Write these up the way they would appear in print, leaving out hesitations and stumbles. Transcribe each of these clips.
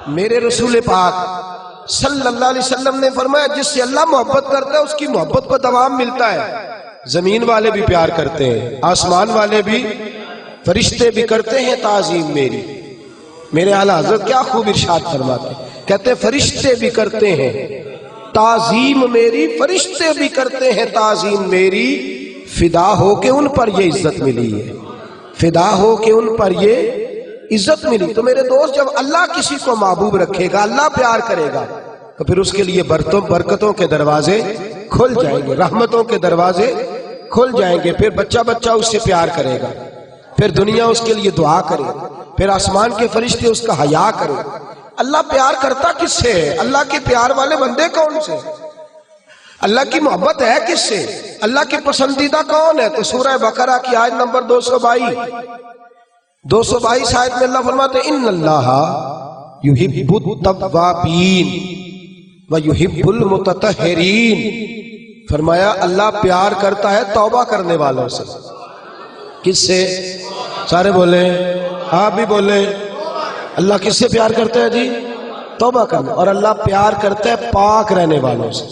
میرے رسول پاک صلی اللہ علیہ وسلم نے فرمایا جس سے اللہ محبت کرتا ہے اس کی محبت کو دوام ملتا ہے۔ زمین والے بھی پیار کرتے ہیں، آسمان والے بھی، فرشتے بھی کرتے ہیں تعظیم میری۔ میرے اعلی حضرت کیا خوب ارشاد فرماتے ہیں، کہتے ہیں فرشتے بھی کرتے ہیں تعظیم میری، فرشتے بھی کرتے ہیں تعظیم میری، فدا ہو کے ان پر یہ عزت ملی ہے، فدا ہو کے ان پر یہ عزت ملی۔ تو میرے دوست جب اللہ کسی کو محبوب رکھے گا، اللہ پیار کرے گا، تو پھر اس کے لیے برکتوں کے دروازے کھل جائیں گے، رحمتوں کے دروازے کھل جائیں گے، پھر بچہ بچہ اس سے پیار کرے گا، پھر دنیا اس کے لیے دعا کرے، پھر آسمان کے فرشتے اس کا حیا کرے۔ اللہ پیار کرتا کس سے ہے؟ اللہ کے پیار والے بندے کون سے؟ اللہ کی محبت ہے کس سے؟ اللہ کے پسندیدہ کون ہے؟ تو سورہ بقرہ کی آیت نمبر 222 آیت میں اللہ فرماتے ہیں ان اللہ یحب التوابین ویحب المتطہرین، فرمایا اللہ پیار کرتا ہے توبہ کرنے والوں سے۔ کس سے؟ سارے بولیں، آپ بھی بولیں، اللہ کس سے پیار کرتا ہے جی؟ توبہ کرنا۔ اور اللہ پیار کرتا ہے پاک رہنے والوں سے۔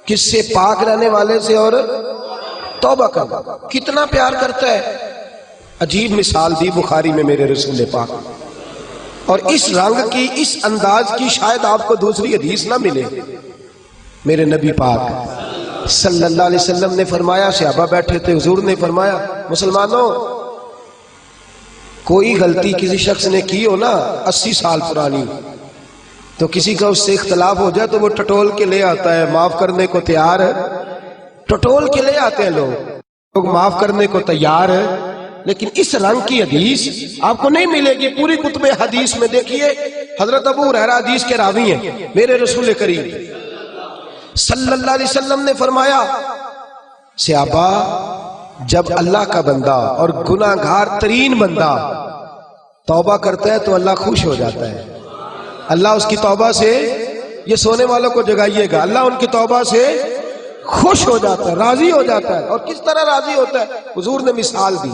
کس سے؟ پاک رہنے والے سے اور توبہ کرنا۔ کتنا پیار کرتا ہے؟ عجیب مثال دی بخاری میں میرے رسول پاک، اور اس رنگ کی، اس انداز کی شاید آپ کو دوسری حدیث نہ ملے۔ میرے نبی پاک صلی اللہ علیہ وسلم نے فرمایا، صحابہ بیٹھے تھے، حضور نے فرمایا مسلمانوں کوئی غلطی کسی شخص نے کی ہو نا 80 سال پرانی، تو کسی کا اس سے اختلاف ہو جائے تو وہ ٹٹول کے لے آتا ہے، معاف کرنے کو تیار ہے، ٹٹول کے لے آتے ہیں لوگ معاف کرنے کو تیار ہے۔ لیکن اس رنگ کی حدیث آپ کو نہیں ملے گی پوری کتب حدیث میں۔ دیکھیے حضرت ابو ہریرہ حدیث کے راوی ہیں، میرے رسول کریم صلی اللہ علیہ وسلم نے فرمایا صحابہ جب اللہ کا بندہ اور گناہگار ترین بندہ توبہ کرتا ہے تو اللہ خوش ہو جاتا ہے۔ اللہ اس کی توبہ سے، یہ سونے والوں کو جگائیے گا، اللہ ان کی توبہ سے خوش ہو جاتا ہے، راضی ہو جاتا ہے۔ اور کس طرح راضی ہوتا ہے؟ حضور نے مثال دی،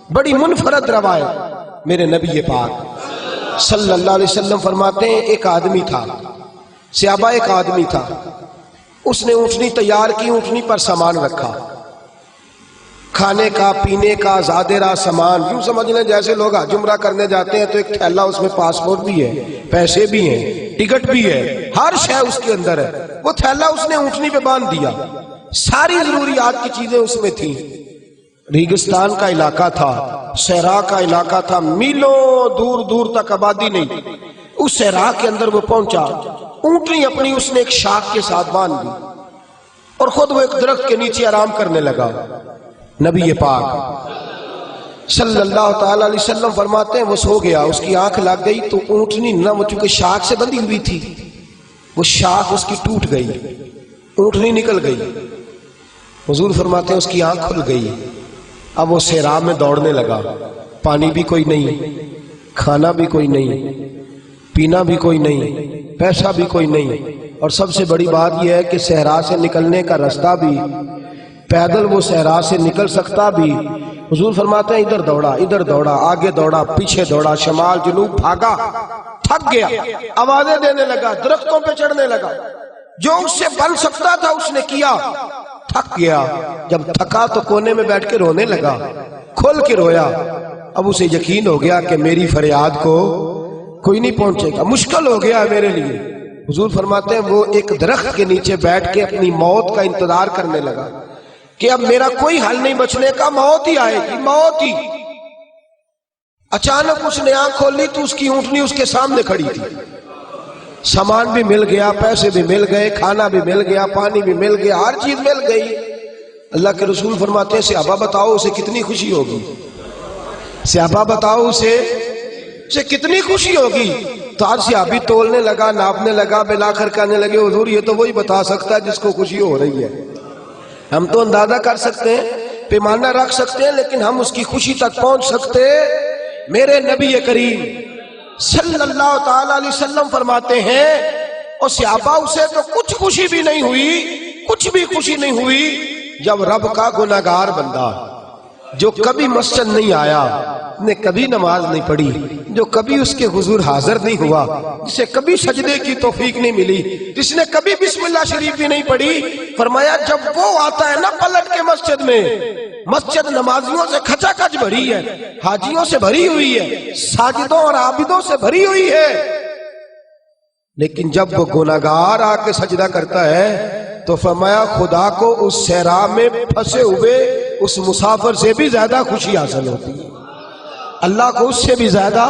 بڑی منفرد روایت، میرے نبی پاک صلی اللہ علیہ وسلم فرماتے ہیں ایک آدمی تھا، صحابہ ایک آدمی تھا، اس نے اونٹنی تیار کی، اونٹنی پر سامان رکھا، کھانے کا، پینے کا، زادرہ سامان، یوں سمجھ لیں جیسے لوگ حج عمرہ کرنے جاتے ہیں تو ایک تھیلا، اس میں پاسپورٹ بھی ہے، پیسے بھی ہیں، ٹکٹ بھی ہے، ہر شے اس کے اندر ہے۔ وہ تھیلا اس نے اونٹنی پہ باندھ دیا، ساری ضروریات کی چیزیں اس میں تھیں۔ ریگستان کا علاقہ تھا، صحرا کا علاقہ تھا، میلوں دور دور تک آبادی نہیں۔ اس صحرا کے اندر وہ پہنچا، اونٹنی اپنی اس نے ایک شاخ کے ساتھ باندھ دی اور خود وہ ایک درخت کے نیچے آرام کرنے لگا۔ نبی پاک صلی اللہ تعالی علیہ وسلم فرماتے ہیں وہ سو گیا، اس کی آنکھ لگ گئی تو اونٹنی نہ، وہ چونکہ شاخ سے بندھی ہوئی تھی، وہ شاخ اس کی ٹوٹ گئی، اونٹنی نکل گئی۔ حضور فرماتے ہیں اس کی آنکھ کھل گئی، اب وہ صحرا میں دوڑنے لگا، پانی بھی کوئی نہیں، کھانا بھی کوئی نہیں، پینا بھی کوئی نہیں، پیسہ بھی کوئی نہیں، اور سب سے بڑی بات یہ ہے کہ صحرا سے نکلنے کا راستہ بھی، پیدل وہ صحرا سے نکل سکتا بھی۔ حضور فرماتے ہیں ادھر دوڑا، ادھر دوڑا، آگے دوڑا، پیچھے دوڑا، شمال جنوب بھاگا، تھک گیا، آوازیں دینے لگا، درختوں پہ چڑھنے لگا، جو اس سے بن سکتا تھا اس نے کیا، تھک گیا۔ جب تھکا تو کونے میں بیٹھ کے رونے لگا، کھول کے رویا۔ اب اسے یقین ہو گیا کہ میری فریاد کو کوئی نہیں پہنچے گا، مشکل ہو گیا ہے میرے لیے۔ حضور فرماتے ہیں وہ ایک درخت کے نیچے بیٹھ کے اپنی موت کا انتظار کرنے لگا کہ اب میرا کوئی حل نہیں بچنے کا، موت ہی آئے گی، موت ہی۔ اچانک اس نے آنکھ کھولی تو اس کی اونٹنی اس کے سامنے کھڑی تھی، سامان بھی مل گیا، پیسے بھی مل گئے، کھانا بھی مل گیا، پانی بھی مل گیا، ہر چیز مل گئی۔ اللہ کے رسول فرماتے ہیں صحابہ بتاؤ اسے کتنی خوشی ہوگی، صحابہ بتاؤ اسے کتنی خوشی ہوگی۔ تو ہر صحابی تولنے لگا، ناپنے لگا، بلاخر کہنے لگے حضور یہ تو وہی بتا سکتا ہے جس کو خوشی ہو رہی ہے، ہم تو اندازہ کر سکتے ہیں، پیمانہ رکھ سکتے ہیں، لیکن ہم اس کی خوشی تک پہنچ سکتے۔ میرے نبی کریم صلی اللہ تعالی علیہ وسلم فرماتے ہیں اور صحابہ اسے تو کچھ خوشی بھی نہیں ہوئی، کچھ بھی خوشی نہیں ہوئی، جب رب کا گناہگار بندہ جو کبھی مسجد نہیں آیا، نے کبھی نماز نہیں پڑھی، جو کبھی اس کے حضور حاضر نہیں ہوا، جسے کبھی سجدے کی توفیق نہیں ملی، جس نے کبھی بسم اللہ شریف بھی نہیں پڑھی، فرمایا جب وہ آتا ہے نا پلٹ کے مسجد میں، مسجد نمازیوں سے کھچا کھچ بھری ہے، حاجیوں سے بھری ہوئی ہے، ساجدوں اور عابدوں سے بھری ہوئی ہے، لیکن جب وہ گناہگار آ کے سجدہ کرتا ہے تو فرمایا خدا کو اس صحرا میں پھنسے ہوئے اس مسافر سے بھی زیادہ خوشی حاصل ہوتی ہے، اللہ کو اس سے بھی زیادہ